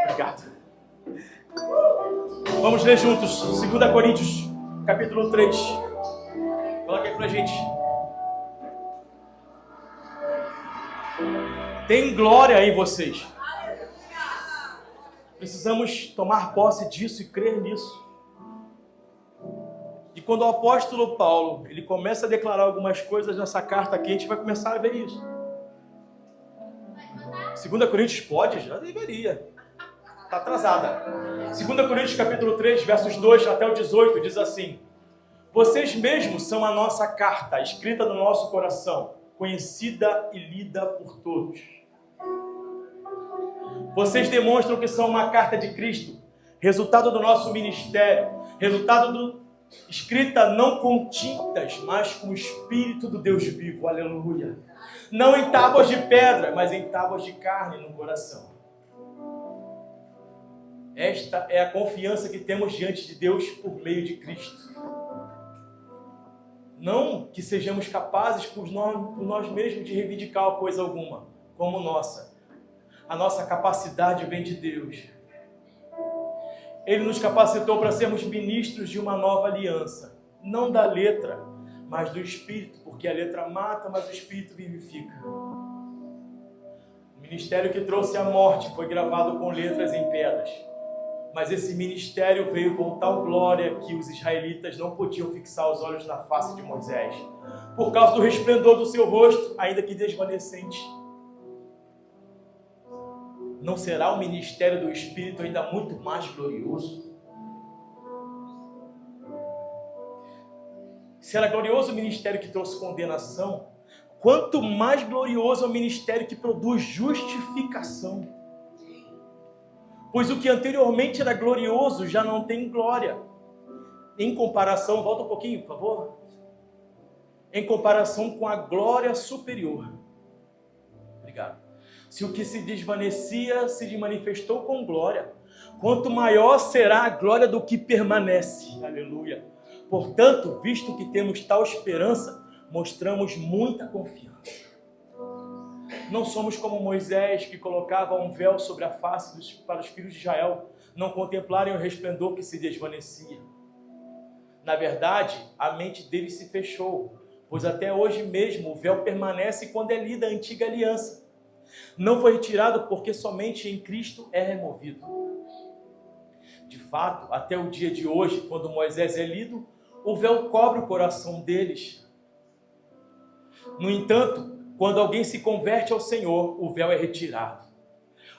Obrigado. Vamos ler juntos 2 Coríntios, capítulo 3. Coloca aí pra gente. Tem glória em vocês. Precisamos tomar posse disso e crer nisso. E quando o apóstolo Paulo, ele começa a declarar algumas coisas nessa carta aqui, a gente vai começar a ver isso. 2 Coríntios pode? Já deveria. Está atrasada. 2 Coríntios capítulo 3, versos 2 até o 18, diz assim: vocês mesmos são a nossa carta, escrita no nosso coração, conhecida e lida por todos. Vocês demonstram que são uma carta de Cristo, resultado do nosso ministério, escrita não com tintas, mas com o Espírito do Deus vivo, aleluia. Não em tábuas de pedra, mas em tábuas de carne no coração. Esta é a confiança que temos diante de Deus por meio de Cristo. Não que sejamos capazes por nós mesmos de reivindicar coisa alguma, como nossa. A nossa capacidade vem de Deus. Ele nos capacitou para sermos ministros de uma nova aliança. Não da letra, mas do Espírito, porque a letra mata, mas o Espírito vivifica. O ministério que trouxe a morte foi gravado com letras em pedras. Mas esse ministério veio com tal glória que os israelitas não podiam fixar os olhos na face de Moisés, por causa do resplendor do seu rosto, ainda que desvanecente. Não será o ministério do Espírito ainda muito mais glorioso? Se era glorioso o ministério que trouxe condenação, quanto mais glorioso é o ministério que produz justificação. Pois o que anteriormente era glorioso já não tem glória. Em comparação, volta um pouquinho, por favor. Em comparação com a glória superior. Obrigado. Se o que se desvanecia se manifestou com glória, quanto maior será a glória do que permanece. Aleluia. Portanto, visto que temos tal esperança, mostramos muita confiança. Não somos como Moisés, que colocava um véu sobre a face para os filhos de Israel não contemplarem o resplendor que se desvanecia. Na verdade, a mente deles se fechou, pois até hoje mesmo o véu permanece quando é lida a antiga aliança. Não foi retirado porque somente em Cristo é removido. De fato, até o dia de hoje, quando Moisés é lido, o véu cobre o coração deles. No entanto, quando alguém se converte ao Senhor, o véu é retirado.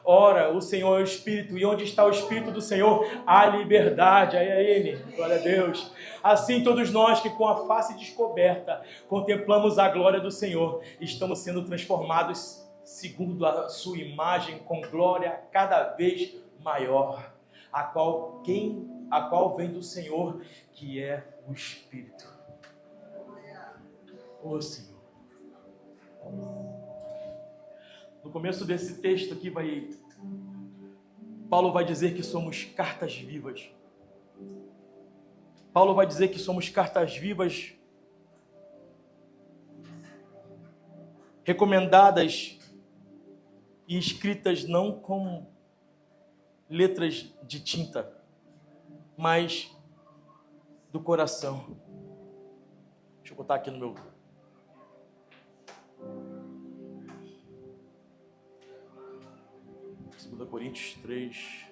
Ora, o Senhor é o Espírito, e onde está o Espírito do Senhor, há liberdade. Aí é Ele, glória a Deus. Assim, todos nós que com a face descoberta contemplamos a glória do Senhor, estamos sendo transformados segundo a sua imagem, com glória cada vez maior, a qual vem do Senhor, que é o Espírito. Ô Senhor. No começo desse texto aqui, Paulo vai dizer que somos cartas vivas. Paulo vai dizer que somos cartas vivas, recomendadas e escritas não com letras de tinta, mas do coração. Deixa eu botar aqui no meu... 2 Coríntios 3.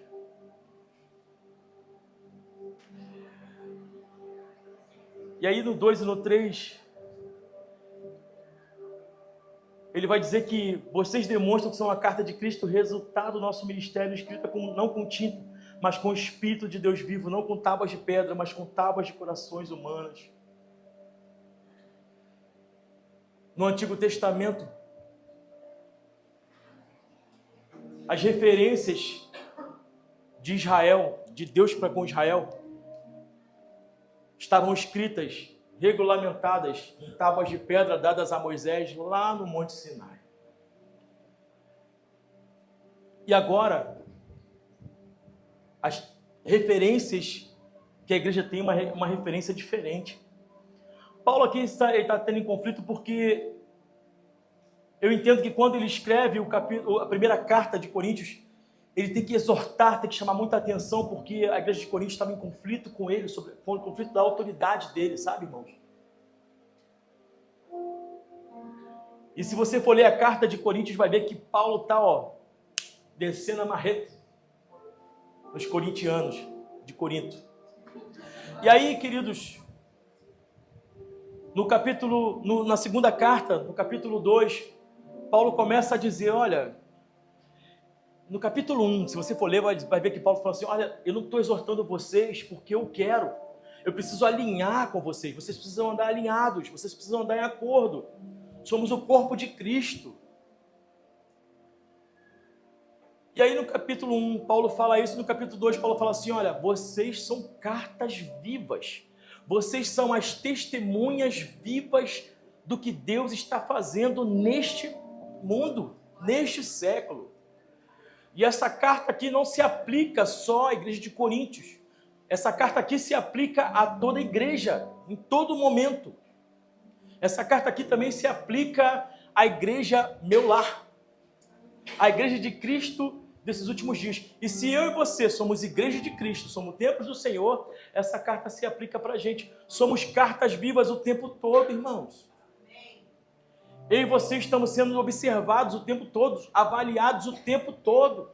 E aí no 2 e no 3, ele vai dizer que vocês demonstram que são a carta de Cristo, resultado do nosso ministério, escrita não com tinta, mas com o Espírito de Deus vivo, não com tábuas de pedra, mas com tábuas de corações humanas. No Antigo Testamento, as referências de Israel, de Deus para com Israel, estavam escritas, regulamentadas em tábuas de pedra dadas a Moisés lá no Monte Sinai. E agora, as referências que a igreja tem, uma referência diferente. Paulo aqui está tendo em conflito porque eu entendo que quando ele escreve a primeira carta de Coríntios, ele tem que exortar, tem que chamar muita atenção, porque a igreja de Corinto estava em conflito com ele, com o conflito da autoridade dele, sabe, irmãos? E se você for ler a carta de Coríntios, vai ver que Paulo está, descendo a marreta nos corintianos de Corinto. E aí, queridos, na segunda carta, no capítulo 2, Paulo começa a dizer, olha, no capítulo 1, se você for ler, vai ver que Paulo fala assim, olha, eu não estou exortando vocês porque eu quero, eu preciso alinhar com vocês precisam andar alinhados, vocês precisam andar em acordo, somos o corpo de Cristo. E aí no capítulo 1, Paulo fala isso, no capítulo 2, Paulo fala assim, olha, vocês são cartas vivas, vocês são as testemunhas vivas do que Deus está fazendo neste mundo, neste século. E essa carta aqui não se aplica só à igreja de Coríntios. Essa carta aqui se aplica a toda a igreja, em todo momento. Essa carta aqui também se aplica à igreja meu lar, à igreja de Cristo desses últimos dias. E se eu e você somos igreja de Cristo, somos templos do Senhor, essa carta se aplica para a gente. Somos cartas vivas o tempo todo, irmãos. Eu e você estamos sendo observados o tempo todo, avaliados o tempo todo.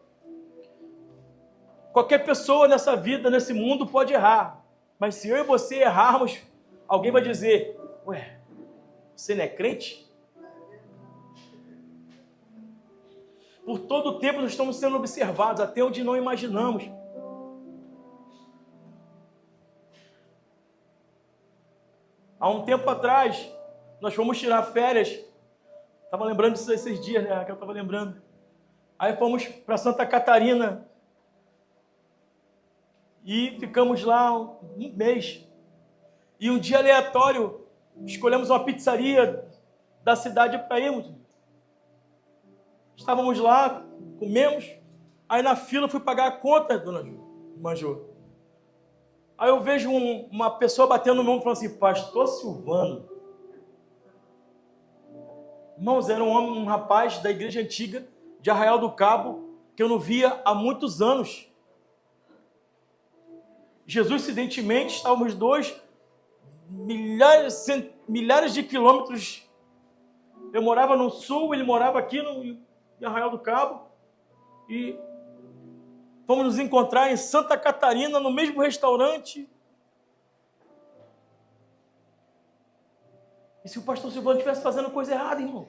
Qualquer pessoa nessa vida, nesse mundo, pode errar. Mas se eu e você errarmos, alguém vai dizer, ué, você não é crente? Por todo o tempo nós estamos sendo observados, até onde não imaginamos. Há um tempo atrás, nós fomos tirar férias. Estava lembrando disso esses dias, né? Que eu estava lembrando. Aí fomos para Santa Catarina. E ficamos lá um mês. E um dia aleatório, escolhemos uma pizzaria da cidade para irmos. Estávamos lá, comemos. Aí na fila fui pagar a conta, dona Manjô. Aí eu vejo uma pessoa batendo no meu ombro e falando assim, Pastor Silvano. Irmãos, era um rapaz da igreja antiga, de Arraial do Cabo, que eu não via há muitos anos. Jesus, incidentemente, estávamos dois, milhares de quilômetros. Eu morava no sul, ele morava aqui em Arraial do Cabo. E fomos nos encontrar em Santa Catarina, no mesmo restaurante. E se o pastor Silvano estivesse fazendo coisa errada, irmão?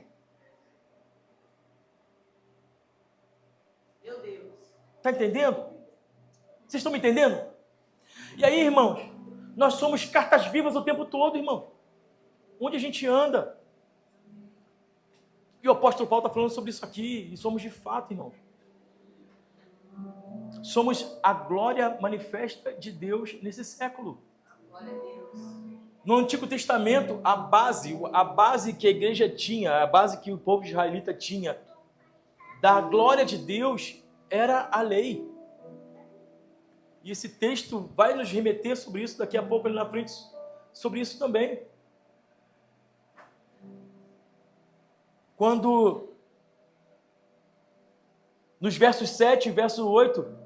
Meu Deus. Está entendendo? Vocês estão me entendendo? E aí, irmãos, nós somos cartas vivas o tempo todo, irmão. Onde a gente anda. E o apóstolo Paulo está falando sobre isso aqui. E somos de fato, irmãos. Somos a glória manifesta de Deus nesse século. Glória a Deus. No Antigo Testamento, a base que a igreja tinha, a base que o povo israelita tinha da glória de Deus era a lei. E esse texto vai nos remeter sobre isso daqui a pouco ali na frente, sobre isso também. Quando nos versos 7 e verso 8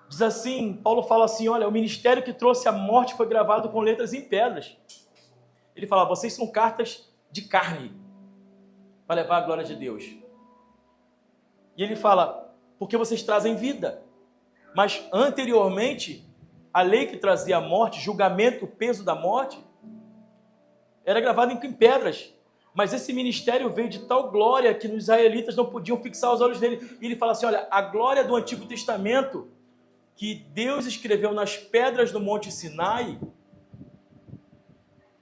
diz assim, Paulo fala assim, olha, o ministério que trouxe a morte foi gravado com letras em pedras. Ele fala, vocês são cartas de carne para levar a glória de Deus. E ele fala, porque vocês trazem vida. Mas anteriormente, a lei que trazia a morte, julgamento, o peso da morte, era gravado em pedras. Mas esse ministério veio de tal glória que os israelitas não podiam fixar os olhos nele. E ele fala assim, olha, a glória do Antigo Testamento que Deus escreveu nas pedras do Monte Sinai,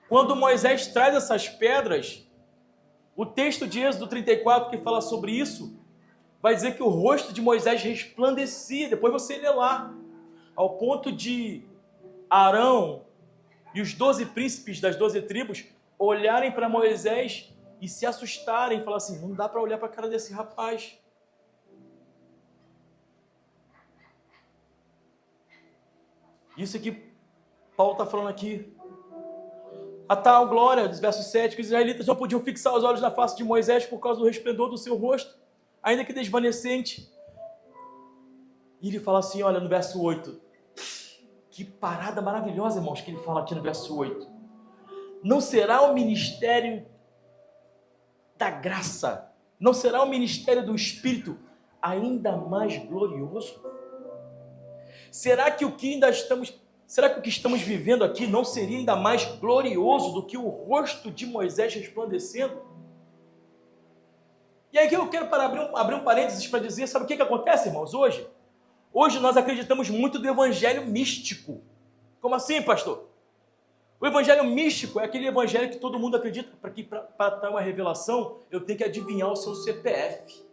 quando Moisés traz essas pedras, o texto de Êxodo 34 que fala sobre isso, vai dizer que o rosto de Moisés resplandecia, depois você lê lá, ao ponto de Arão e os 12 príncipes das 12 tribos olharem para Moisés e se assustarem, falar assim, não dá para olhar para a cara desse rapaz. Isso que Paulo está falando aqui. A tal glória, dos versos 7, que os israelitas não podiam fixar os olhos na face de Moisés por causa do resplendor do seu rosto, ainda que desvanecente. E ele fala assim, olha, no verso 8. Que parada maravilhosa, irmãos, que ele fala aqui no verso 8. Não será o ministério da graça, não será o ministério do Espírito ainda mais glorioso? Será que o que estamos vivendo aqui não seria ainda mais glorioso do que o rosto de Moisés resplandecendo? E aí que eu quero abrir um parênteses para dizer, sabe o que acontece, irmãos, hoje? Hoje nós acreditamos muito do evangelho místico. Como assim, pastor? O evangelho místico é aquele evangelho que todo mundo acredita, para dar uma revelação, eu tenho que adivinhar o seu CPF.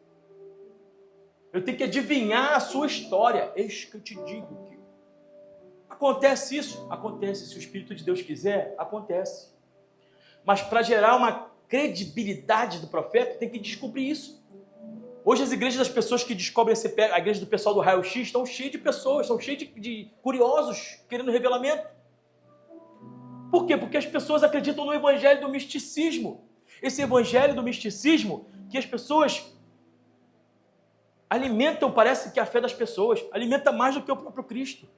Eu tenho que adivinhar a sua história. Eis que eu te digo que acontece isso? Acontece. Se o Espírito de Deus quiser, acontece. Mas para gerar uma credibilidade do profeta, tem que descobrir isso. Hoje as igrejas das pessoas que descobrem a CPF, a igreja do pessoal do raio-x, estão cheias de pessoas, estão cheias de curiosos, querendo revelamento. Por quê? Porque as pessoas acreditam no evangelho do misticismo. Esse evangelho do misticismo que as pessoas alimentam, parece que a fé das pessoas, alimenta mais do que o próprio Cristo.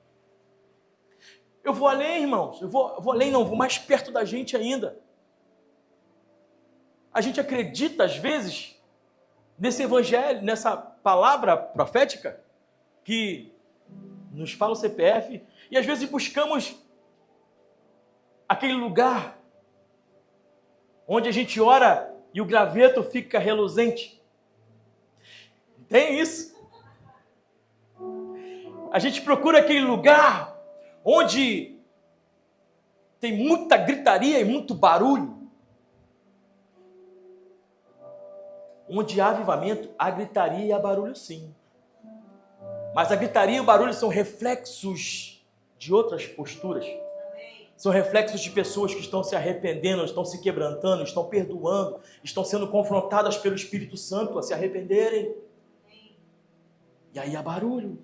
Eu vou além, irmãos, eu vou além, não, vou mais perto da gente ainda. A gente acredita, às vezes, nesse evangelho, nessa palavra profética, que nos fala o CPF, e às vezes buscamos aquele lugar onde a gente ora e o graveto fica reluzente. Tem isso? A gente procura aquele lugar onde tem muita gritaria e muito barulho. Onde há avivamento, há gritaria e há barulho sim. Mas a gritaria e o barulho são reflexos de outras posturas. São reflexos de pessoas que estão se arrependendo, estão se quebrantando, estão perdoando, estão sendo confrontadas pelo Espírito Santo a se arrependerem. E aí há barulho.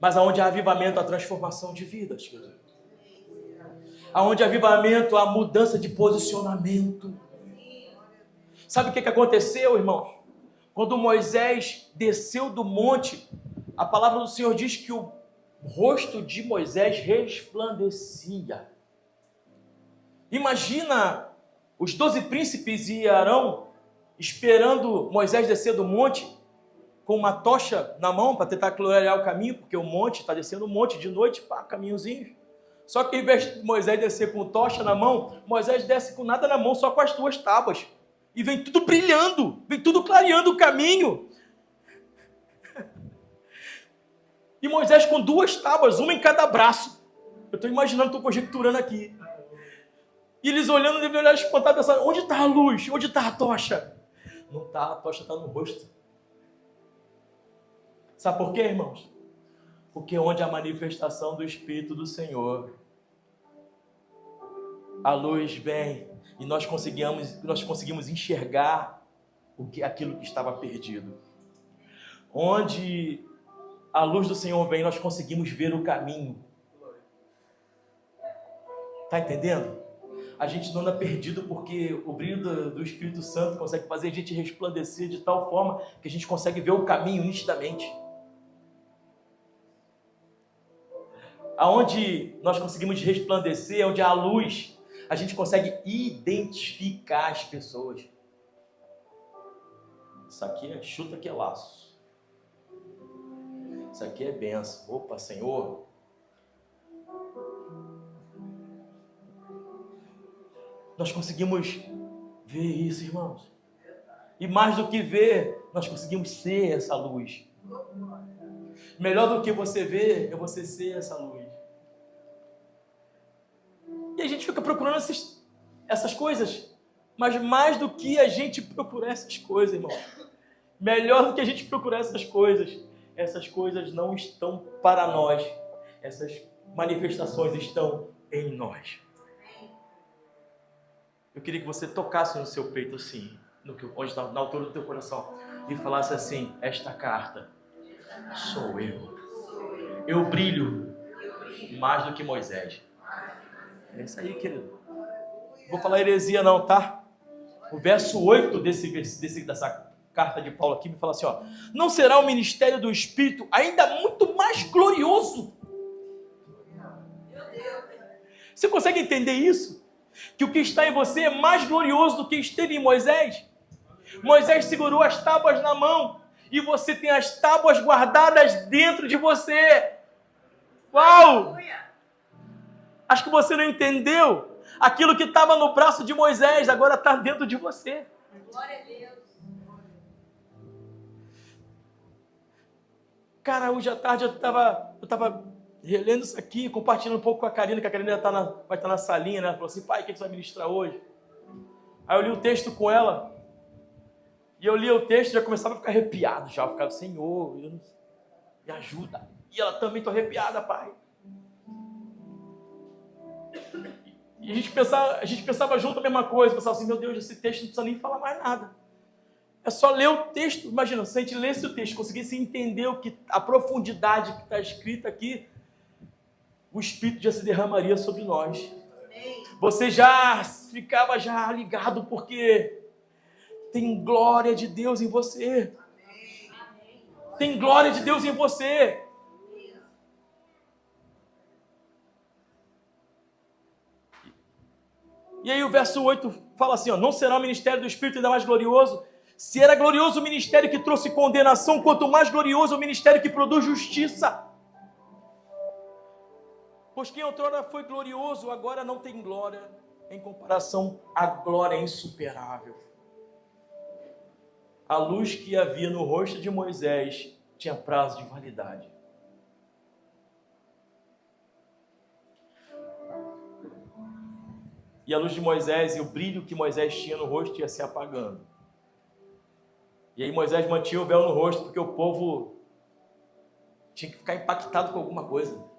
Mas aonde há avivamento, há transformação de vidas. Aonde há avivamento, há mudança de posicionamento. Sabe o que aconteceu, irmãos? Quando Moisés desceu do monte, a palavra do Senhor diz que o rosto de Moisés resplandecia. Imagina os 12 príncipes e Arão esperando Moisés descer do monte com uma tocha na mão para tentar clarear o caminho, porque o monte está descendo um monte de noite, pá, caminhozinho. Só que ao invés de Moisés descer com tocha na mão, Moisés desce com nada na mão, só com as 2 tábuas. E vem tudo brilhando, vem tudo clareando o caminho. E Moisés com 2 tábuas, uma em cada braço. Eu estou imaginando, estou conjecturando aqui. E eles olhando, devem olhar espantados, pensando, onde está a luz? Onde está a tocha? Não está, a tocha está no rosto. Sabe por quê, irmãos? Porque onde há manifestação do Espírito do Senhor, a luz vem e nós conseguimos enxergar aquilo que estava perdido. Onde a luz do Senhor vem, nós conseguimos ver o caminho. Está entendendo? A gente não anda perdido porque o brilho do Espírito Santo consegue fazer a gente resplandecer de tal forma que a gente consegue ver o caminho nitidamente. Aonde nós conseguimos resplandecer, onde há luz, a gente consegue identificar as pessoas. Isso aqui é chuta que é laço. Isso aqui é benção. Opa, Senhor. Nós conseguimos ver isso, irmãos. E mais do que ver, nós conseguimos ser essa luz. Melhor do que você ver, é você ser essa luz. E a gente fica procurando essas coisas. Mas mais do que a gente procurar essas coisas, irmão. Melhor do que a gente procurar essas coisas não estão para nós. Essas manifestações estão em nós. Eu queria que você tocasse no seu peito assim, onde está, na altura do teu coração, e falasse assim, esta carta sou eu. Eu brilho mais do que Moisés. É isso aí, querido. Não vou falar heresia não, tá? O verso 8 dessa carta de Paulo aqui, me fala assim, ó, não será o ministério do Espírito ainda muito mais glorioso? Você consegue entender isso? Que o que está em você é mais glorioso do que esteve em Moisés? Moisés segurou as tábuas na mão e você tem as tábuas guardadas dentro de você. Uau! Acho que você não entendeu. Aquilo que estava no braço de Moisés agora está dentro de você. Glória a Deus. Cara, hoje à tarde eu estava relendo isso aqui, compartilhando um pouco com a Karina, que a Karina vai estar na salinha, né? Ela falou assim, pai, o que você vai ministrar hoje? Aí eu li o texto com ela, e eu li o texto e já começava a ficar arrepiado, já, eu ficava, Senhor, me ajuda. E ela também, estou arrepiada, pai. E a gente pensava junto a mesma coisa, pensava assim, meu Deus, esse texto não precisa nem falar mais nada. É só ler o texto. Imagina, se a gente lesse o texto, conseguisse entender a profundidade que está escrita aqui, o Espírito já se derramaria sobre nós. Você já ficava ligado, porque tem glória de Deus em você. Tem glória de Deus em você. E aí o verso 8 fala assim, ó, não será o ministério do Espírito ainda mais glorioso? Se era glorioso o ministério que trouxe condenação, quanto mais glorioso o ministério que produz justiça. Pois quem outrora foi glorioso, agora não tem glória em comparação à glória insuperável. A luz que havia no rosto de Moisés tinha prazo de validade. E a luz de Moisés e o brilho que Moisés tinha no rosto ia se apagando. E aí Moisés mantinha o véu no rosto porque o povo tinha que ficar impactado com alguma coisa.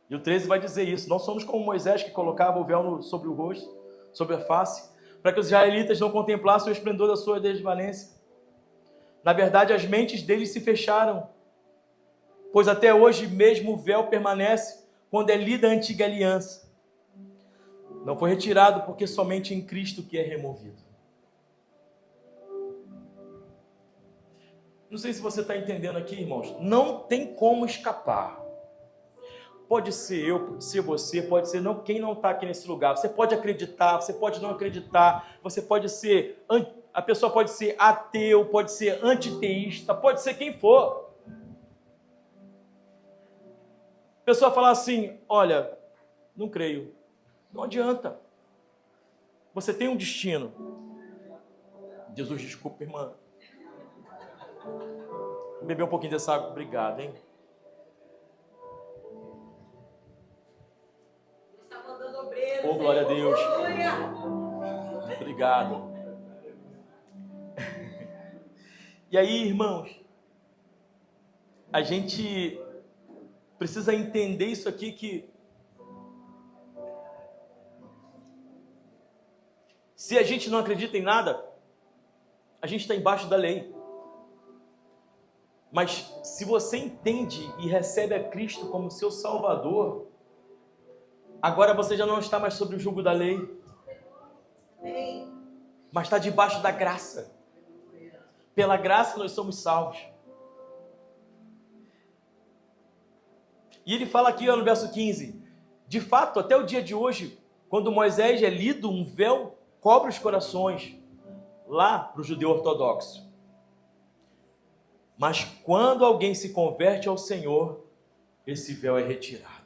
E o 13 vai dizer isso. Não somos como Moisés que colocava o véu sobre o rosto, sobre a face, para que os israelitas não contemplassem o esplendor da sua desvalência. Na verdade, as mentes deles se fecharam, pois até hoje mesmo o véu permanece quando é lida a antiga aliança. Não foi retirado porque somente em Cristo que é removido. Não sei se você está entendendo aqui, irmãos. Não tem como escapar. Pode ser eu, pode ser você, pode ser quem não está aqui nesse lugar. Você pode acreditar, você pode não acreditar. Você pode ser, a pessoa pode ser ateu, pode ser antiteísta, pode ser quem for. A pessoa falar assim, olha, não creio. Não adianta. Você tem um destino. Jesus, desculpa, irmã. Vou beber um pouquinho dessa água. Obrigado, hein? Está mandando obreiros. Oh, glória a Deus. Glória. Obrigado. E aí, irmãos, a gente precisa entender isso aqui, que se a gente não acredita em nada, a gente está embaixo da lei. Mas se você entende e recebe a Cristo como seu Salvador, agora você já não está mais sob o jugo da lei, mas está debaixo da graça. Pela graça nós somos salvos. E ele fala aqui no verso 15, de fato, até o dia de hoje, quando Moisés é lido, um véu cobre os corações, lá para o judeu ortodoxo. Mas quando alguém se converte ao Senhor, esse véu é retirado.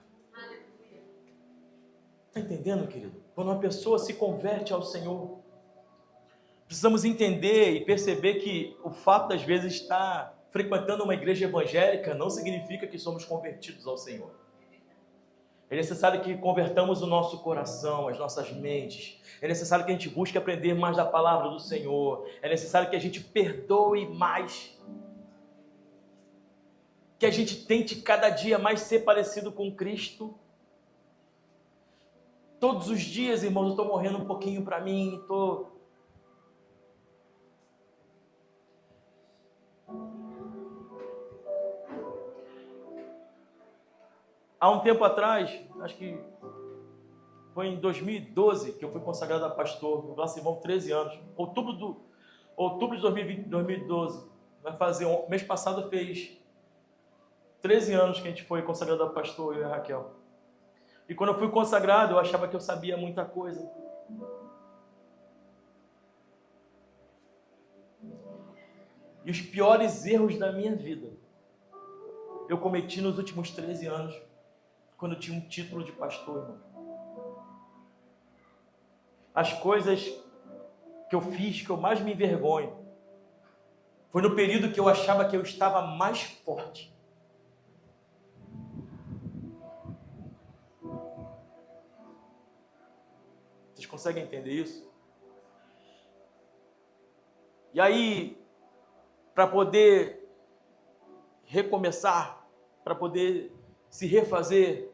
Está entendendo, querido? Quando uma pessoa se converte ao Senhor, precisamos entender e perceber que o fato das vezes estar frequentando uma igreja evangélica não significa que somos convertidos ao Senhor. É necessário que convertamos o nosso coração, as nossas mentes. É necessário que a gente busque aprender mais da palavra do Senhor. É necessário que a gente perdoe mais. Que a gente tente cada dia mais ser parecido com Cristo. Todos os dias, irmãos, eu estou morrendo um pouquinho para mim, Há um tempo atrás, acho que foi em 2012 que eu fui consagrado a pastor, lá se vão 13 anos. Outubro outubro de 2020, 2012. Vai fazer, mês passado fez 13 anos que a gente foi consagrado a pastor, eu e a Raquel. E quando eu fui consagrado, eu achava que eu sabia muita coisa. E os piores erros da minha vida eu cometi nos últimos 13 anos, quando eu tinha um título de pastor, irmão. As coisas que eu fiz, que eu mais me envergonho, foi no período que eu achava que eu estava mais forte. Vocês conseguem entender isso? E aí, para poder recomeçar, para poder se refazer,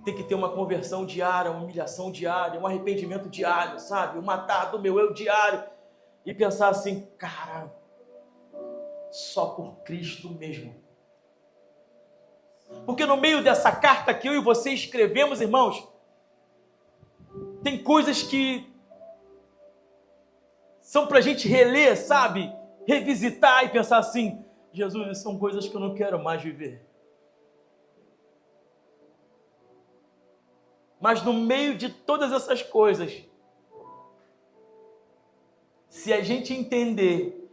tem que ter uma conversão diária, uma humilhação diária, um arrependimento diário, sabe? Um matar do meu eu diário. E pensar assim, cara, só por Cristo mesmo. Porque no meio dessa carta que eu e você escrevemos, irmãos, tem coisas que são para a gente reler, sabe? Revisitar e pensar assim, Jesus, são coisas que eu não quero mais viver. Mas no meio de todas essas coisas, se a gente entender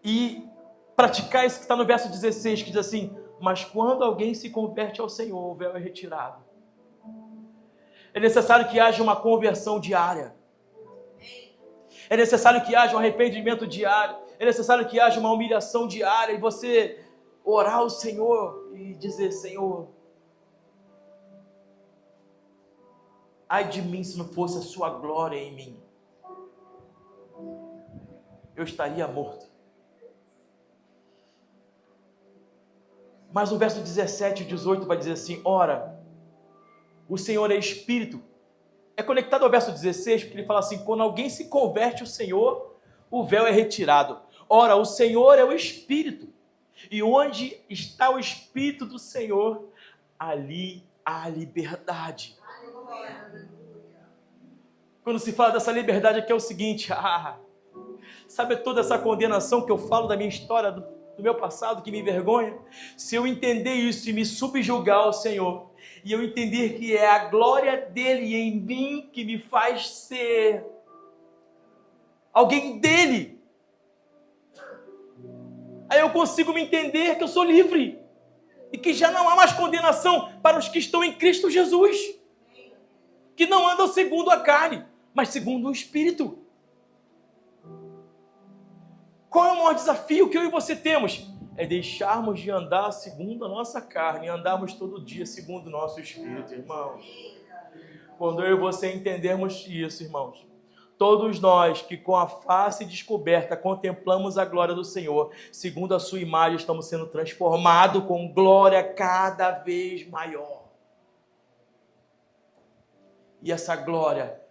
e praticar isso que está no verso 16, que diz assim, mas quando alguém se converte ao Senhor, o véu é retirado. É necessário que haja uma conversão diária. É necessário que haja um arrependimento diário. É necessário que haja uma humilhação diária. E você orar ao Senhor e dizer, Senhor, ai de mim se não fosse a sua glória em mim. Eu estaria morto. Mas o verso 17 e 18 vai dizer assim, ora, o Senhor é Espírito. É conectado ao verso 16, porque ele fala assim, quando alguém se converte ao Senhor, o véu é retirado. Ora, o Senhor é o Espírito. E onde está o Espírito do Senhor, ali há liberdade. Quando se fala dessa liberdade aqui é o seguinte, sabe toda essa condenação que eu falo da minha história, do meu passado, que me envergonha? Se eu entender isso e me subjugar ao Senhor, e eu entender que é a glória dele em mim que me faz ser alguém dele, aí eu consigo me entender que eu sou livre, e que já não há mais condenação para os que estão em Cristo Jesus, que não andam segundo a carne, mas segundo o Espírito. Qual é o maior desafio que eu e você temos? É deixarmos de andar segundo a nossa carne e andarmos todo dia segundo o nosso Espírito, irmãos. Quando eu e você entendermos isso, irmãos, todos nós que com a face descoberta contemplamos a glória do Senhor, segundo a sua imagem, estamos sendo transformados com glória cada vez maior. E essa glória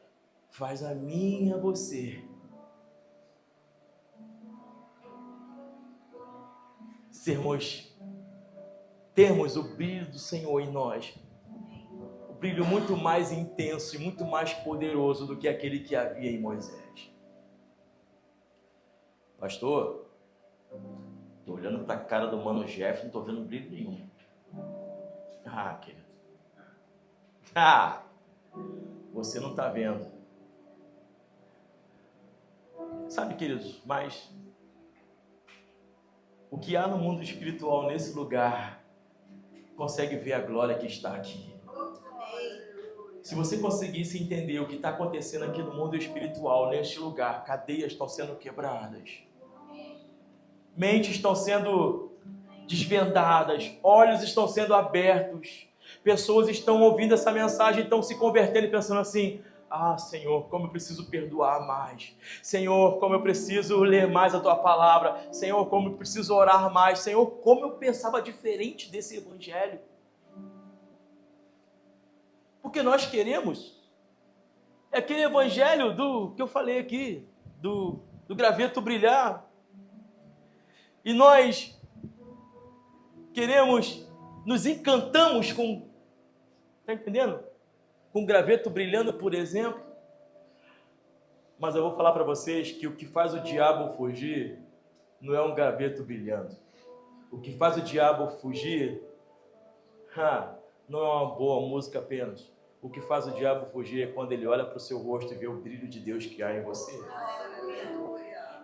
faz a mim e a você termos o brilho do Senhor em nós. O brilho muito mais intenso e muito mais poderoso do que aquele que havia em Moisés. Pastor, estou olhando para a cara do mano Jeff, não estou vendo brilho nenhum. Querido. Você não está vendo. Sabe, queridos, mas o que há no mundo espiritual nesse lugar consegue ver a glória que está aqui. Se você conseguisse entender o que está acontecendo aqui no mundo espiritual, neste lugar, cadeias estão sendo quebradas, mentes estão sendo desvendadas, olhos estão sendo abertos, pessoas estão ouvindo essa mensagem, estão se convertendo e pensando assim, Senhor, como eu preciso perdoar mais. Senhor, como eu preciso ler mais a Tua palavra. Senhor, como eu preciso orar mais. Senhor, como eu pensava diferente desse evangelho. Porque nós queremos aquele evangelho do que eu falei aqui, do graveto brilhar. E nós queremos, nos encantamos com, está entendendo? Com o graveto brilhando, por exemplo. Mas eu vou falar para vocês que o que faz o diabo fugir não é um graveto brilhando. O que faz o diabo fugir não é uma boa música apenas. O que faz o diabo fugir é quando ele olha para o seu rosto e vê o brilho de Deus que há em você.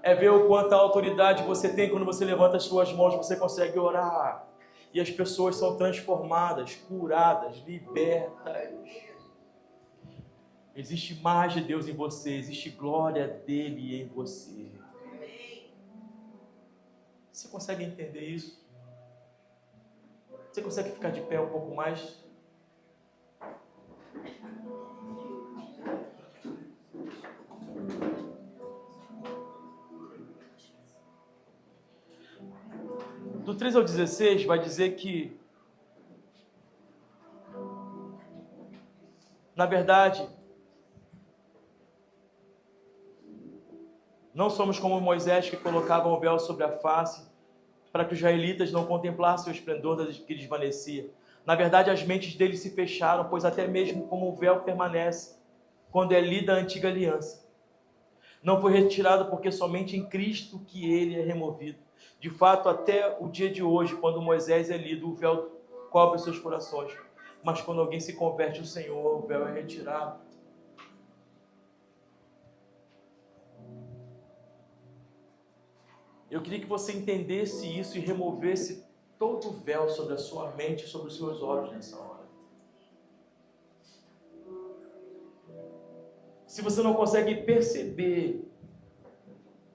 É ver o quanto a autoridade você tem quando você levanta as suas mãos, você consegue orar. E as pessoas são transformadas, curadas, libertas. Existe mais de Deus em você, existe glória dele em você. Você consegue entender isso? Você consegue ficar de pé um pouco mais? Do 13 ao 16 vai dizer que, na verdade, não somos como Moisés que colocava o véu sobre a face para que os israelitas não contemplassem o esplendor que desvanecia. Na verdade, as mentes deles se fecharam, pois até mesmo como o véu permanece quando é lida a antiga aliança. Não foi retirado porque somente em Cristo que ele é removido. De fato, até o dia de hoje, quando Moisés é lido, o véu cobre os seus corações. Mas quando alguém se converte ao Senhor, o véu é retirado. Eu queria que você entendesse isso e removesse todo o véu sobre a sua mente e sobre os seus olhos nessa hora. Se você não consegue perceber,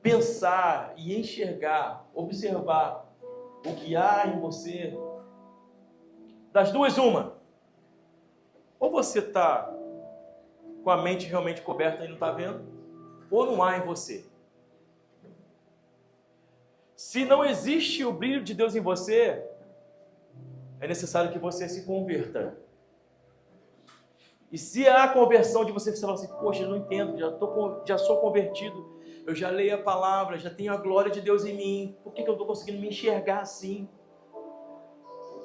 pensar e enxergar, observar o que há em você, das duas, uma. Ou você está com a mente realmente coberta e não está vendo, ou não há em você. Se não existe o brilho de Deus em você, é necessário que você se converta. E se há a conversão de você falar assim, poxa, eu não entendo, já sou convertido, eu já leio a palavra, já tenho a glória de Deus em mim, por que eu não estou conseguindo me enxergar assim?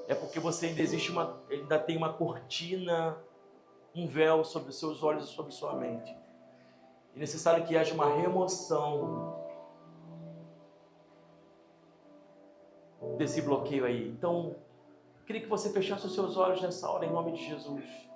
É porque você ainda tem uma cortina, um véu sobre os seus olhos e sobre sua mente. É necessário que haja uma remoção desse bloqueio aí. Então, eu queria que você fechasse os seus olhos nessa hora, em nome de Jesus.